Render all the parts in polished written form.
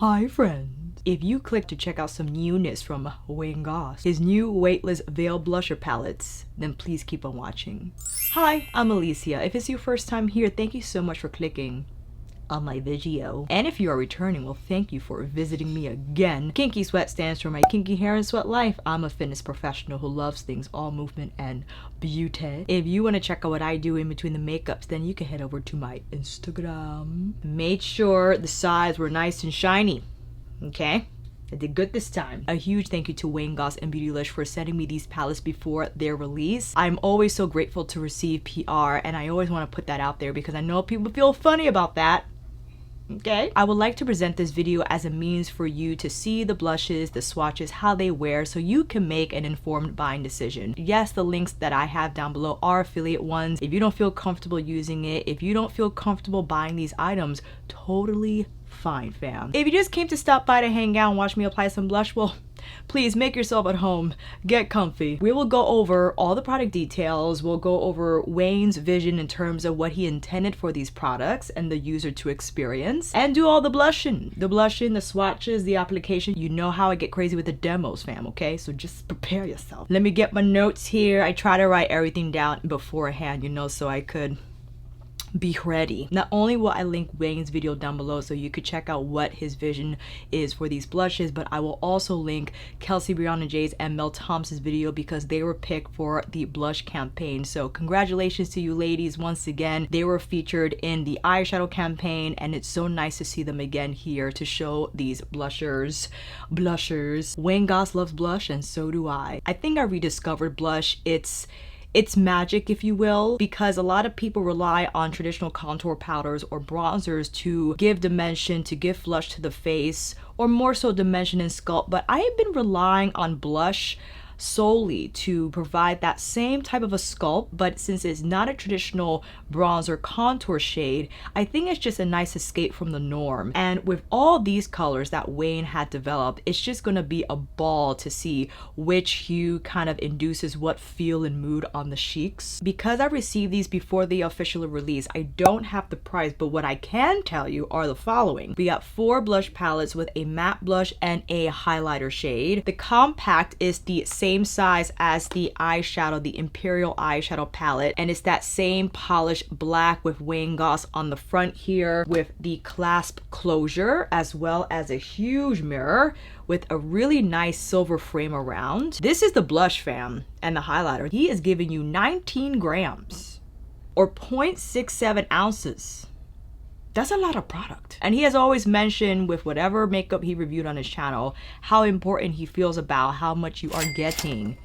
Hi friends! If you click to check out some newness from Wayne Goss, his new Weightless Veil Blusher palettes, then please keep on watching. Hi, I'm Alicia. If it's your first time here, thank you so much for clicking on my video. And if you are returning, well, thank you for visiting me again. Kinkysweat stands for my kinky hair and sweat life. I'm a fitness professional who loves things all movement and beauty. If you want to check out what I do in between the makeups, then you can head over to my Instagram. Made sure the sides were nice and shiny. Okay? I did good this time. A huge thank you to Wayne Wayne and Beautylish for sending me these palettes before their release. I'm always so grateful to receive PR, and I always want to put that out there because I know people feel funny about that. Okay, I would like to present this video as a means for you to see the blushes, the swatches, how they wear, so you can make an informed buying decision. Yes, the links that I have down below are affiliate ones. If you don't feel comfortable using it, if you don't feel comfortable buying these items, totally fine, fam. If you just came to stop by to hang out and watch me apply some blush, well, please make yourself at home, get comfy. We will go over all the product details. We'll go over Wayne's vision in terms of what he intended for these products and the user to experience, and do all the blushing, the swatches, the application. You know how I get crazy with the demos, fam, okay? So just prepare yourself. Let me get my notes here. I try to write everything down beforehand, you know, so I could be ready. Not only will I link Wayne's video down below so you could check out what his vision is for these blushes, but I will also link Briana Jai's and Thompson's video because they were picked for the blush campaign. So congratulations to you ladies once again. They were featured in the eyeshadow campaign, and it's so nice to see them again here to show these blushers. Wayne Goss loves blush, and so do I. I think I rediscovered blush. It's magic, if you will, because a lot of people rely on traditional contour powders or bronzers to give dimension, to give flush to the face, or more so dimension and sculpt. But I have been relying on blush solely to provide that same type of a sculpt, but since it's not a traditional bronzer contour shade, I think it's just a nice escape from the norm. And with all these colors that Wayne had developed, it's just gonna be a ball to see which hue kind of induces what feel and mood on the cheeks. Because I received these before the official release, I don't have the price, but what I can tell you are the following. We got 4 blush palettes with a matte blush and a highlighter shade. The compact is the same size as the eyeshadow, the Imperial eyeshadow palette, and it's that same polished black with Wayne Goss on the front here with the clasp closure, as well as a huge mirror with a really nice silver frame around. This is the blush, fam, and the highlighter. He is giving you 19 grams or 0.67 ounces. That's a lot of product. And he has always mentioned with whatever makeup he reviewed on his channel, how important he feels about how much you are getting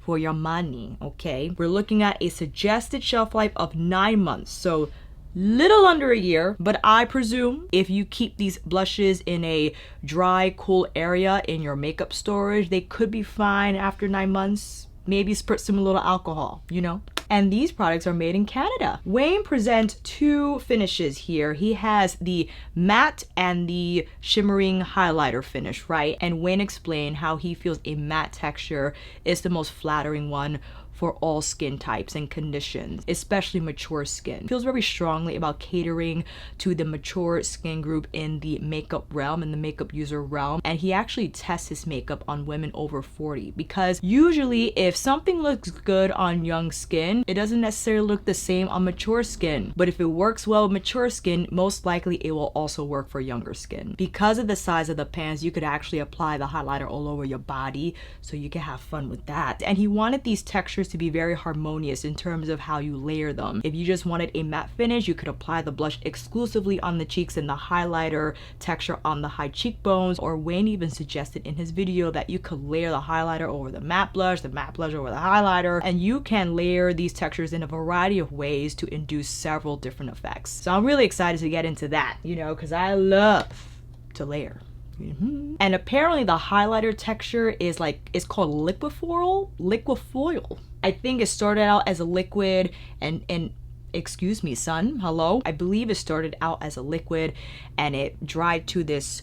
for your money, okay? We're looking at a suggested shelf life of 9 months, so little under a year, but I presume if you keep these blushes in a dry, cool area in your makeup storage, they could be fine after 9 months. Maybe spritz some little alcohol, you know? And these products are made in Canada. Wayne presents 2 finishes here. He has the matte and the shimmering highlighter finish, right? And Wayne explained how he feels a matte texture is the most flattering one for all skin types and conditions, especially mature skin. Feels very strongly about catering to the mature skin group in the makeup realm and the makeup user realm. And he actually tests his makeup on women over 40 because usually if something looks good on young skin, it doesn't necessarily look the same on mature skin. But if it works well with mature skin, most likely it will also work for younger skin. Because of the size of the pans, you could actually apply the highlighter all over your body so you can have fun with that. And he wanted these textures to be very harmonious in terms of how you layer them. If you just wanted a matte finish, you could apply the blush exclusively on the cheeks and the highlighter texture on the high cheekbones. Or Wayne even suggested in his video that you could layer the highlighter over the matte blush over the highlighter, and you can layer these textures in a variety of ways to induce several different effects. So I'm really excited to get into that, you know, because I love to layer. And apparently the highlighter texture is it's called liquefoil. I think it started out as a liquid and excuse me, son, hello. I believe it started out as a liquid and it dried to this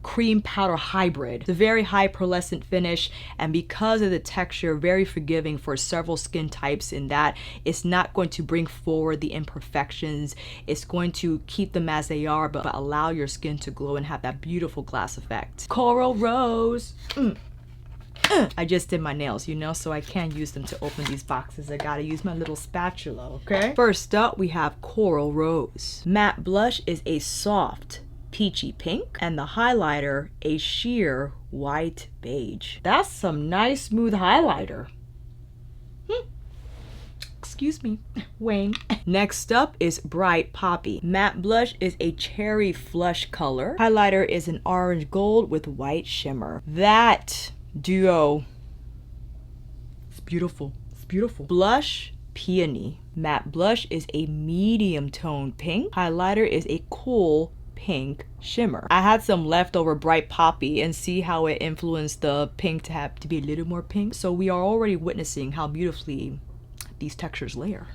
cream powder hybrid. It's a very high pearlescent finish, and because of the texture, very forgiving for several skin types in that it's not going to bring forward the imperfections. It's going to keep them as they are, but allow your skin to glow and have that beautiful glass effect. Coral Rose. I just did my nails, you know, so I can't use them to open these boxes. I gotta use my little spatula, okay? First up, we have Coral Rose. Matte blush is a soft peachy pink, and the highlighter a sheer white beige. That's some nice smooth highlighter. Excuse me, Wayne. Next up is Bright Poppy. Matte blush is a cherry flush color. Highlighter is an orange gold with white shimmer. That duo, it's beautiful. It's beautiful. Blush, Peony. Matte blush is a medium tone pink. Highlighter is a cool pink shimmer. I had some leftover Bright Poppy, and see how it influenced the pink to have to be a little more pink. So we are already witnessing how beautifully these textures layer,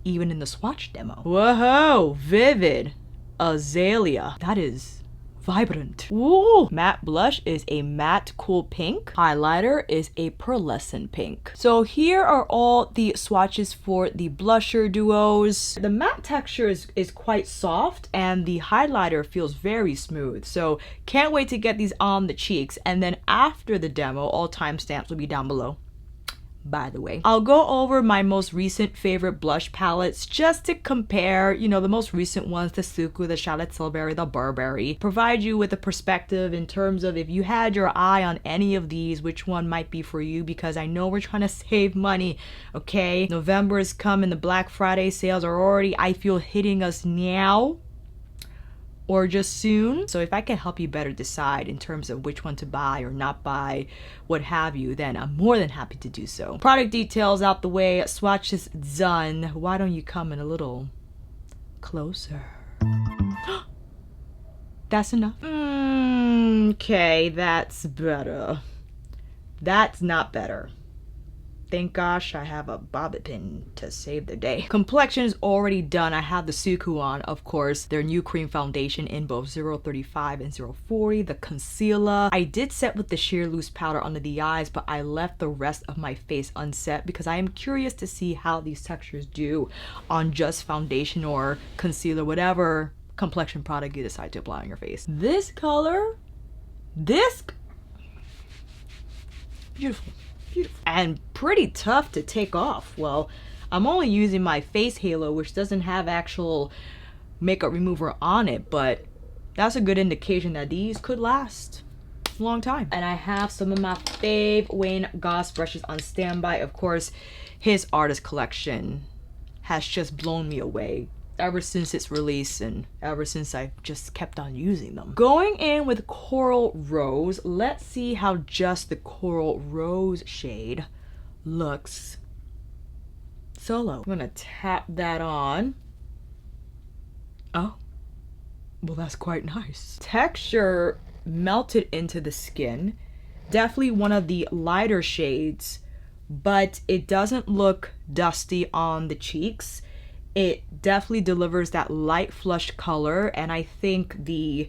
even in the swatch demo. Whoa, vivid Azalea. That is vibrant. Woo! Matte blush is a matte cool pink. Highlighter is a pearlescent pink. So here are all the swatches for the blusher duos. The matte texture is quite soft, and the highlighter feels very smooth. So can't wait to get these on the cheeks. And then after the demo, all timestamps will be down below, by the way. I'll go over my most recent favorite blush palettes just to compare, you know, the most recent ones, the Suku, the Charlotte Tilbury, the Burberry. Provide you with a perspective in terms of if you had your eye on any of these, which one might be for you, because I know we're trying to save money, okay? November is coming, the Black Friday sales are already, I feel, hitting us now, or just soon. So if I can help you better decide in terms of which one to buy or not buy, what have you, then I'm more than happy to do so. Product details out the way, swatches done. Why don't you come in a little closer? That's enough. Okay, that's better. That's not better. Thank gosh I have a bobby pin to save the day. Complexion is already done. I have the Suku on, of course, their new cream foundation in both 035 and 040. The concealer, I did set with the sheer loose powder under the eyes, but I left the rest of my face unset because I am curious to see how these textures do on just foundation or concealer, whatever complexion product you decide to apply on your face. This color, beautiful. And pretty tough to take off. Well, I'm only using my face halo, which doesn't have actual makeup remover on it, but that's a good indication that these could last a long time. And I have some of my fave Wayne Goss brushes on standby. Of course, his artist collection has just blown me away ever since its release, and ever since I just kept on using them. Going in with Coral Rose, let's see how just the Coral Rose shade looks solo. I'm gonna tap that on. Oh, well, that's quite nice. Texture melted into the skin. Definitely one of the lighter shades, but it doesn't look dusty on the cheeks. It definitely delivers that light flush color, and I think the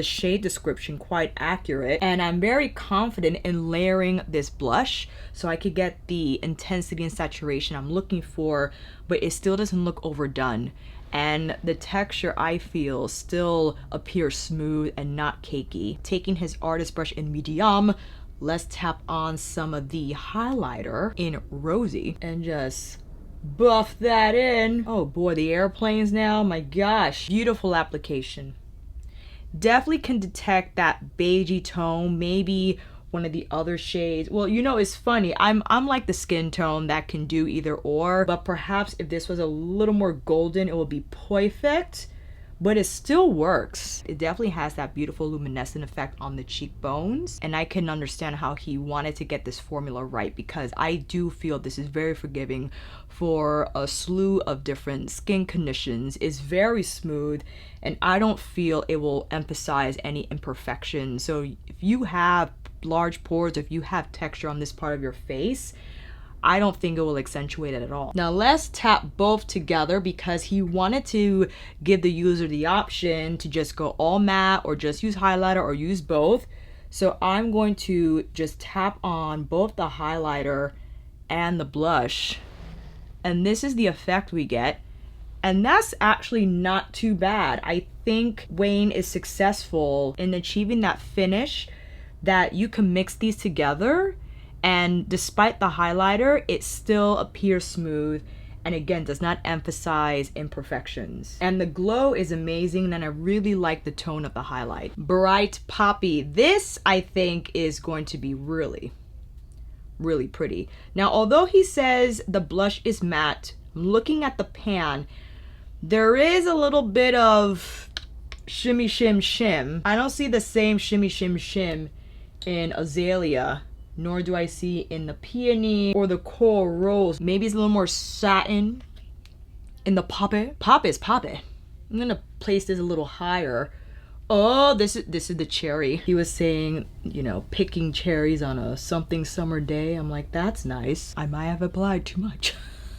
shade description quite accurate. And I'm very confident in layering this blush so I could get the intensity and saturation I'm looking for, but it still doesn't look overdone. And the texture, I feel, still appears smooth and not cakey. Taking his artist brush in medium, let's tap on some of the highlighter in Rosy and just buff that in. Oh boy, the airplanes now, my gosh. Beautiful application. Definitely can detect that beigey tone, maybe one of the other shades. Well, you know, it's funny, I'm like the skin tone that can do either or, but perhaps if this was a little more golden, it would be perfect. But it still works. It definitely has that beautiful luminescent effect on the cheekbones, and I can understand how he wanted to get this formula right, because I do feel this is very forgiving for a slew of different skin conditions. It's very smooth, and I don't feel it will emphasize any imperfections. So if you have large pores, if you have texture on this part of your face, I don't think it will accentuate it at all. Now let's tap both together because he wanted to give the user the option to just go all matte or just use highlighter or use both. So I'm going to just tap on both the highlighter and the blush. And this is the effect we get. And that's actually not too bad. I think Wayne is successful in achieving that finish that you can mix these together, and despite the highlighter, it still appears smooth and again does not emphasize imperfections. And the glow is amazing, and I really like the tone of the highlight. Bright Poppy. This I think is going to be really pretty. Now although he says the blush is matte, I'm looking at the pan, there is a little bit of shimmy shim shim. I don't see the same shimmy shim shim in Azalea, nor do I see in the Peony or the Coral Rose. Maybe it's a little more satin in the Poppy. Poppy's Poppy. I'm gonna place this a little higher. Oh, this is the cherry. He was saying, you know, picking cherries on a something summer day. I'm like, that's nice. I might have applied too much.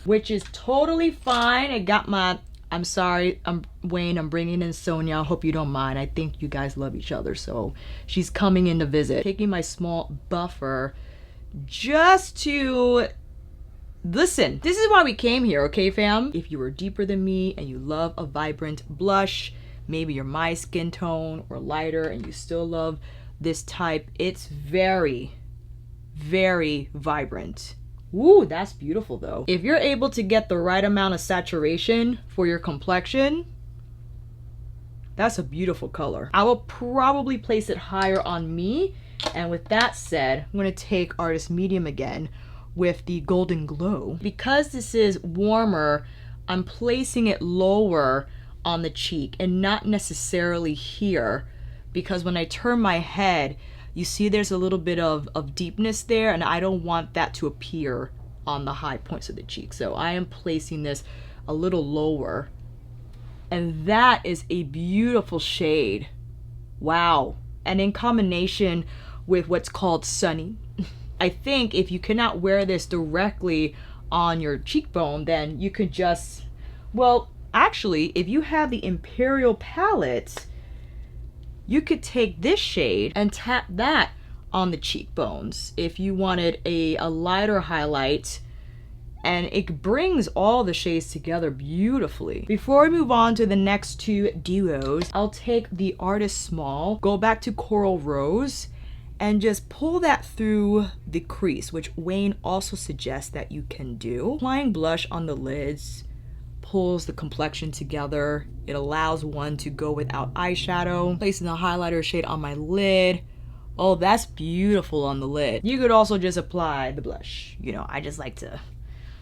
Which is totally fine. I got my, I'm sorry, Wayne, I'm bringing in Sonia. I hope you don't mind. I think you guys love each other, so she's coming in to visit. Taking my small buffer just to listen. This is why we came here, okay, fam? If you were deeper than me and you love a vibrant blush, maybe you're my skin tone or lighter and you still love this type, it's very vibrant. Ooh, that's beautiful though. If you're able to get the right amount of saturation for your complexion, that's a beautiful color. I will probably place it higher on me. And with that said, I'm gonna take Artist Medium again with the Golden Glow. Because this is warmer, I'm placing it lower on the cheek and not necessarily here, because when I turn my head, you see there's a little bit of deepness there, and I don't want that to appear on the high points of the cheek. So I am placing this a little lower, and that is a beautiful shade. Wow. And in combination with what's called Sunny, I think if you cannot wear this directly on your cheekbone, then you could just, well, actually, if you have the Imperial palette, you could take this shade and tap that on the cheekbones if you wanted a lighter highlight, and it brings all the shades together beautifully. Before we move on to the next two duos, I'll take the Artist Small, go back to Coral Rose, and just pull that through the crease, which Wayne also suggests that you can do. Applying blush on the lids pulls the complexion together. It allows one to go without eyeshadow. Placing the highlighter shade on my lid. Oh, that's beautiful on the lid. You could also just apply the blush. You know, I just like to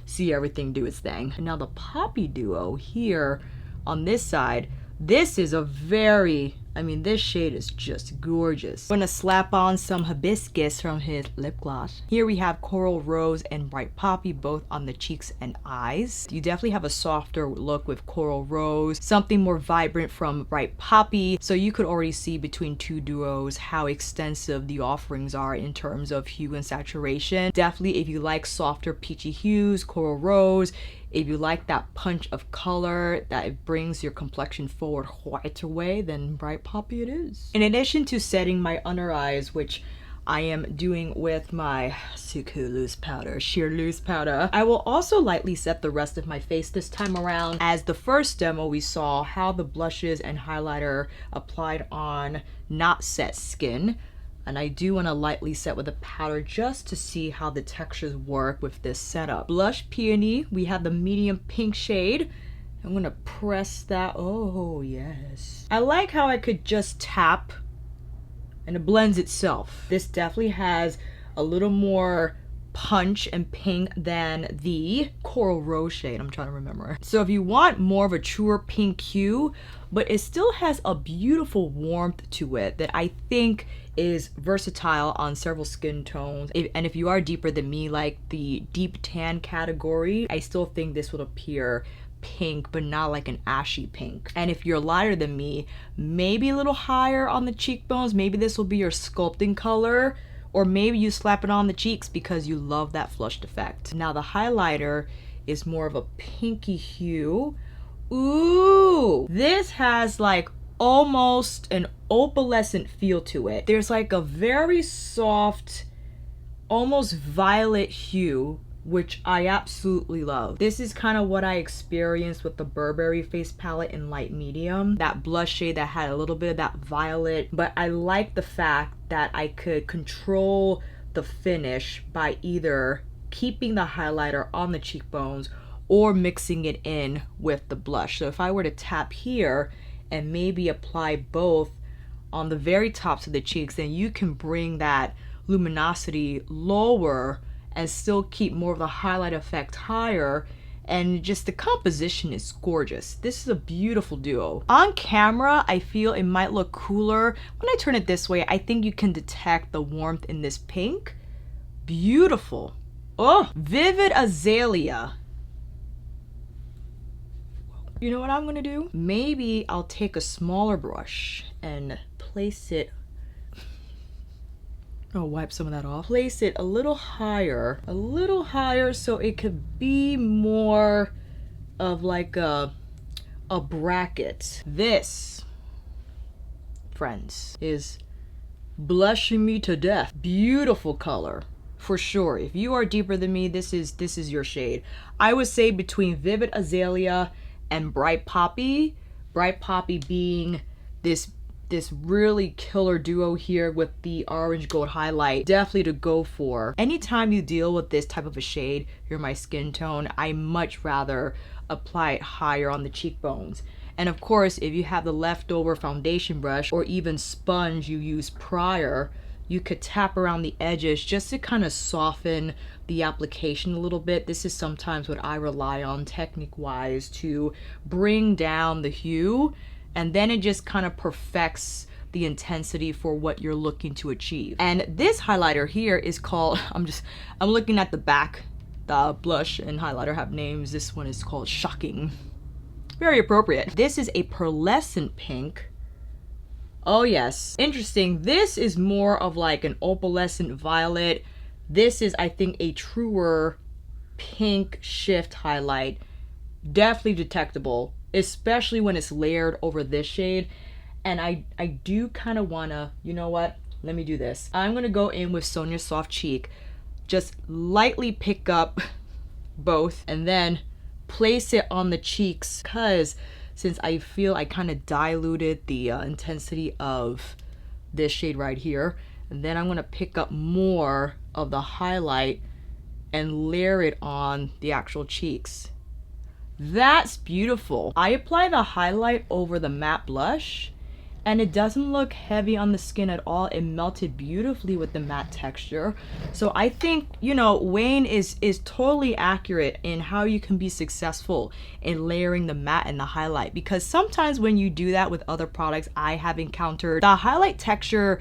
see everything do its thing. And now the Poppy duo here on this side, this is a very, I mean, this shade is just gorgeous. I'm gonna slap on some Hibiscus from his lip gloss. Here we have Coral Rose and Bright Poppy, both on the cheeks and eyes. You definitely have a softer look with Coral Rose, something more vibrant from Bright Poppy. So you could already see between two duos how extensive the offerings are in terms of hue and saturation. Definitely if you like softer peachy hues, Coral Rose. If you like that punch of color that it brings your complexion forward quite a way, then Bright Poppy it is. In addition to setting my under eyes, which I am doing with my xoxo loose powder, sheer loose powder, I will also lightly set the rest of my face this time around. As the first demo, we saw how the blushes and highlighter applied on not set skin. And I do want to lightly set with a powder just to see how the textures work with this setup. Blush Peony, we have the medium pink shade. I'm going to press that. Oh, yes. I like how I could just tap and it blends itself. This definitely has a little more punch and pink than the Coral Rose shade. I'm trying to remember. So if you want more of a truer pink hue, but it still has a beautiful warmth to it that I think is versatile on several skin tones. And if you are deeper than me, like the deep tan category, I still think this would appear pink, but not like an ashy pink. And if you're lighter than me, maybe a little higher on the cheekbones, maybe this will be your sculpting color, or maybe you slap it on the cheeks because you love that flushed effect. Now the highlighter is more of a pinky hue. Ooh, this has like almost an opalescent feel to it. There's like a very soft, almost violet hue, which I absolutely love. This is kind of what I experienced with the Burberry face palette in light medium. That blush shade that had a little bit of that violet, but I like the fact that I could control the finish by either keeping the highlighter on the cheekbones or mixing it in with the blush. So if I were to tap here and maybe apply both on the very tops of the cheeks, then you can bring that luminosity lower and still keep more of the highlight effect higher, and just the composition is gorgeous. This is a beautiful duo. On camera, I feel it might look cooler. When I turn it this way, I think you can detect the warmth in this pink. Beautiful. Oh, Vivid Azalea. You know what I'm gonna do? Maybe I'll take a smaller brush and place it, I'll wipe some of that off. Place it a little higher so it could be more of like a bracket. This, Frenz, is blushing me to death. Beautiful color, for sure. If you are deeper than me, this is your shade. I would say between Vivid Azalea and Bright Poppy. Bright Poppy being this really killer duo here with the orange gold highlight. Definitely to go for. Anytime you deal with this type of a shade, you're my skin tone, I much rather apply it higher on the cheekbones. And of course, if you have the leftover foundation brush or even sponge you used prior, you could tap around the edges just to kind of soften the application a little bit. This is sometimes what I rely on technique wise to bring down the hue, and then it just kind of perfects the intensity for what you're looking to achieve. And this highlighter here is called, I'm looking at the back, the blush and highlighter have names. This one is called Shocking. Very appropriate. This is a pearlescent pink. Oh yes, interesting. This is more of like an opalescent violet. This is, I think, a truer pink shift highlight. Definitely detectable, especially when it's layered over this shade. And I do kind of wanna, you know what, let me do this. I'm gonna go in with Sonia Soft Cheek, just lightly pick up both and then place it on the cheeks, because since I feel I kind of diluted the intensity of this shade right here, and then I'm gonna pick up more of the highlight and layer it on the actual cheeks. That's beautiful. I apply the highlight over the matte blush and it doesn't look heavy on the skin at all. It melted beautifully with the matte texture. So I think, you know, Wayne is totally accurate in how you can be successful in layering the matte and the highlight, because sometimes when you do that with other products I have encountered, the highlight texture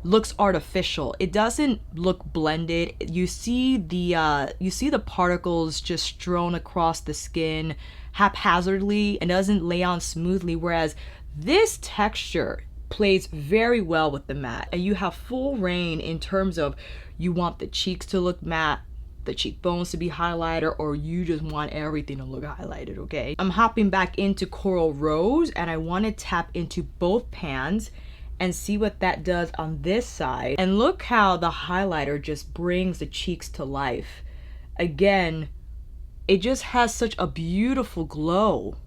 looks artificial. It doesn't look blended. You see the particles just strewn across the skin haphazardly and doesn't lay on smoothly, whereas this texture plays very well with the matte, and you have full reign in terms of you want the cheeks to look matte, the cheekbones to be highlighter, or you just want everything to look highlighted, okay? I'm hopping back into Coral Rose and I want to tap into both pans and see what that does on this side. And look how the highlighter just brings the cheeks to life. Again, it just has such a beautiful glow.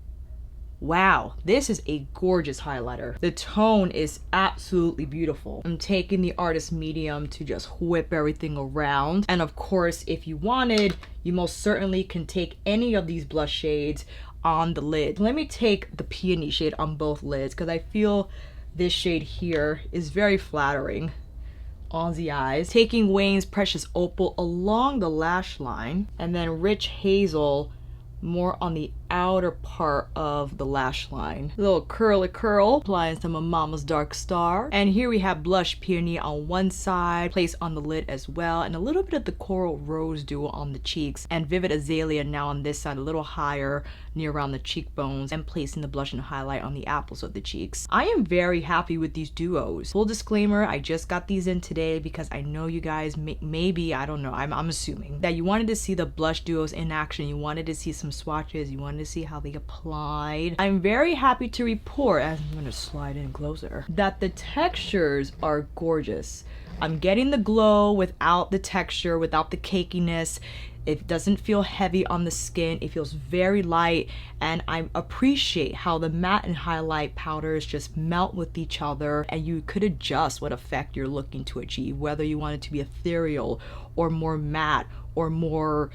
Wow, this is a gorgeous highlighter. The tone is absolutely beautiful. I'm taking the Artist Medium to just whip everything around. And of course, if you wanted, you most certainly can take any of these blush shades on the lid. Let me take the Peony shade on both lids, because I feel this shade here is very flattering on the eyes. Taking Wayne's Precious Opal along the lash line, and then Rich Hazel more on the outer part of the lash line. A little curly curl, applying some of Mama's Dark Star. And here we have blush Peony on one side, placed on the lid as well, and a little bit of the Coral Rose Duo on the cheeks, and Vivid Azalea now on this side, a little higher near around the cheekbones, and placing the blush and highlight on the apples of the cheeks. I am very happy with these duos. Full disclaimer, I just got these in today because I know you guys maybe, I don't know, I'm assuming that you wanted to see the blush duos in action. You wanted to see some swatches. You wanted to see how they applied. I'm very happy to report, as I'm going to slide in closer, that the textures are gorgeous. I'm getting the glow without the texture, without the cakiness. It doesn't feel heavy on the skin. It feels very light, and I appreciate how the matte and highlight powders just melt with each other, and you could adjust what effect you're looking to achieve, whether you want it to be ethereal or more matte or more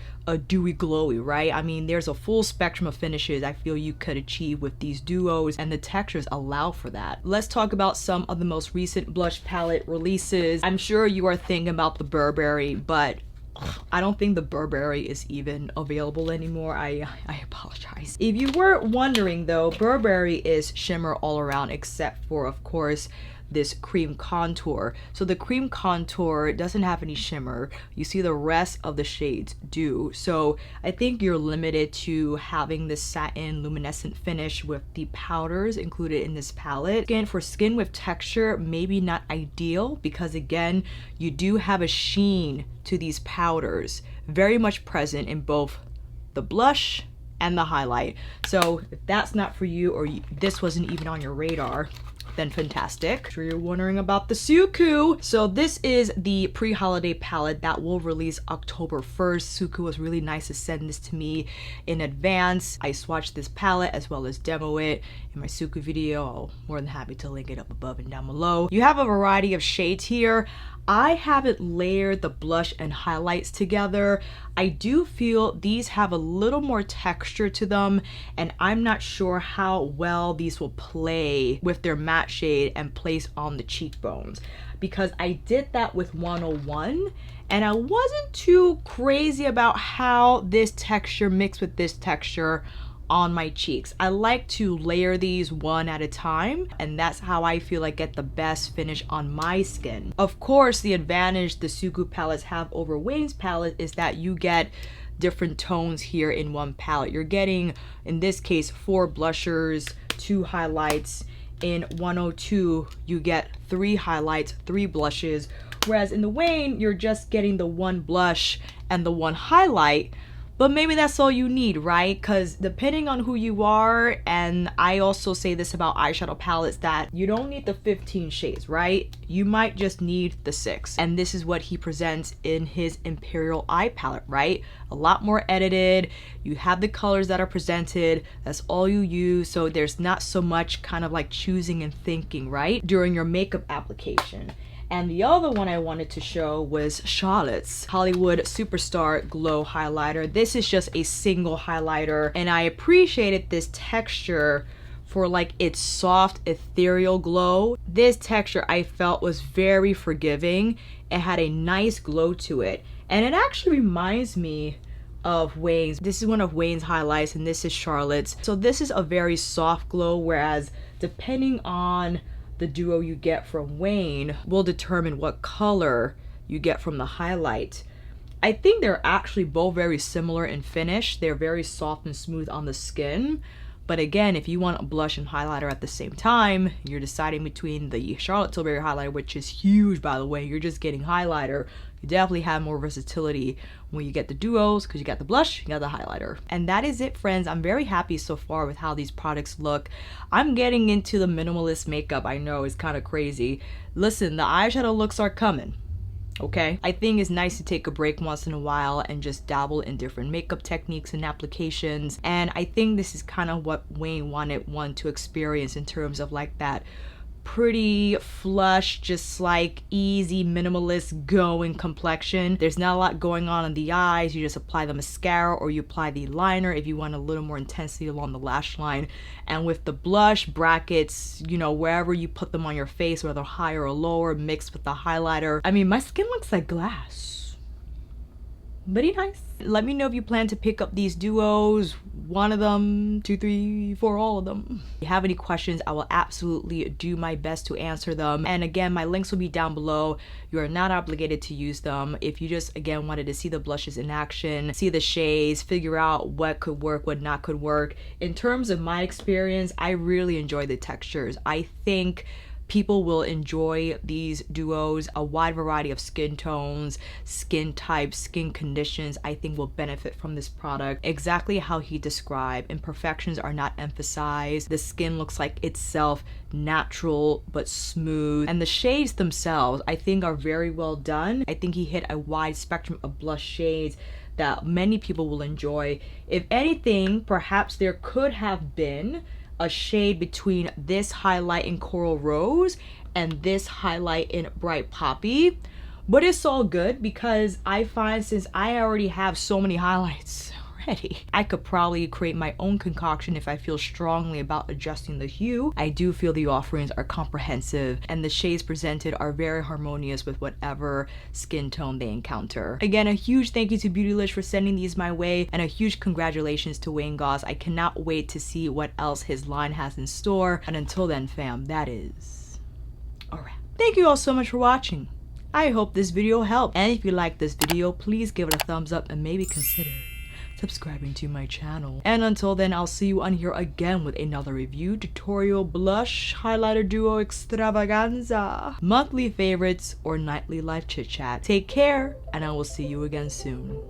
dewy glowy, right? I mean, there's a full spectrum of finishes I feel you could achieve with these duos, and the textures allow for that. Let's talk about some of the most recent blush palette releases. I'm sure you are thinking about the Burberry, but I don't think the Burberry is even available anymore. I apologize. If you were wondering though, Burberry is shimmer all around except for, of course, this cream contour. So the cream contour doesn't have any shimmer. You see the rest of the shades do. So I think you're limited to having this satin luminescent finish with the powders included in this palette. Again, for skin with texture, maybe not ideal because again, you do have a sheen to these powders, very much present in both the blush and the highlight. So if that's not for you, or this wasn't even on your radar, then fantastic. I'm sure you're wondering about the Suku. So this is the pre-holiday palette that will release October 1st. Suku was really nice to send this to me in advance. I swatched this palette as well as demo it in my Suku video. I'm more than happy to link it up above and down below. You have a variety of shades here. I haven't layered the blush and highlights together. I do feel these have a little more texture to them, and I'm not sure how well these will play with their matte shade and place on the cheekbones, because I did that with 101 and I wasn't too crazy about how this texture mixed with this texture on my cheeks. I like to layer these one at a time, and that's how I feel I get the best finish on my skin. Of course, the advantage the Suku palettes have over Wayne's palette is that you get different tones here in one palette. You're getting, in this case, 4 blushers, 2 highlights. In 102, you get 3 highlights, 3 blushes, whereas in the Wayne, you're just getting the 1 blush and the 1 highlight. But maybe that's all you need, right? Because depending on who you are, and I also say this about eyeshadow palettes, that you don't need the 15 shades, right? You might just need the 6. And this is what he presents in his Imperial Eye palette, right? A lot more edited. You have the colors that are presented. That's all you use. So there's not so much kind of like choosing and thinking, right? During your makeup application. And the other one I wanted to show was Charlotte's Hollywood Superstar Glow Highlighter. This is just a single highlighter, and I appreciated this texture for like its soft ethereal glow. This texture I felt was very forgiving. It had a nice glow to it, and it actually reminds me of Wayne's. This is one of Wayne's highlights, and this is Charlotte's. So this is a very soft glow, whereas depending on the duo you get from Wayne will determine what color you get from the highlight. I think they're actually both very similar in finish. They're very soft and smooth on the skin. But again, if you want a blush and highlighter at the same time, you're deciding between the Charlotte Tilbury highlighter, which is huge by the way, you're just getting highlighter. You definitely have more versatility when you get the duos because you got the blush, you got the highlighter. And that is it, friends. I'm very happy so far with how these products look. I'm getting into the minimalist makeup. I know it's kind of crazy. Listen, the eyeshadow looks are coming. Okay, I think it's nice to take a break once in a while and just dabble in different makeup techniques and applications. And I think this is kind of what Wayne wanted one to experience in terms of like that pretty flush, just like easy minimalist going complexion. There's not a lot going on in the eyes. You just apply the mascara or you apply the liner if you want a little more intensity along the lash line. And with the blush brackets, you know, wherever you put them on your face, whether higher or lower, mixed with the highlighter. I mean, my skin looks like glass. Very nice. Let me know if you plan to pick up these duos, one of them, 2, 3, 4, all of them. If you have any questions, I will absolutely do my best to answer them. And again, my links will be down below. You are not obligated to use them. If you just, again, wanted to see the blushes in action, see the shades, figure out what could work, what not could work. In terms of my experience, I really enjoy the textures. I think people will enjoy these duos. A wide variety of skin tones, skin types, skin conditions, I think will benefit from this product. Exactly how he described, imperfections are not emphasized. The skin looks like itself, natural but smooth. And the shades themselves, I think, are very well done. I think he hit a wide spectrum of blush shades that many people will enjoy. If anything, perhaps there could have been a shade between this highlight in Coral Rose and this highlight in Bright Poppy, but it's all good because I find, since I already have so many highlights already, I could probably create my own concoction if I feel strongly about adjusting the hue. I do feel the offerings are comprehensive and the shades presented are very harmonious with whatever skin tone they encounter. Again, a huge thank you to Beautylish for sending these my way, and a huge congratulations to Wayne Goss. I cannot wait to see what else his line has in store, and until then, fam, that is a wrap. Thank you all so much for watching. I hope this video helped, and if you like this video, please give it a thumbs up and maybe consider subscribing to my channel. And until then, I'll see you on here again with another review, tutorial, blush, highlighter duo extravaganza, monthly favorites, or nightly life chit chat. Take care, and I will see you again soon.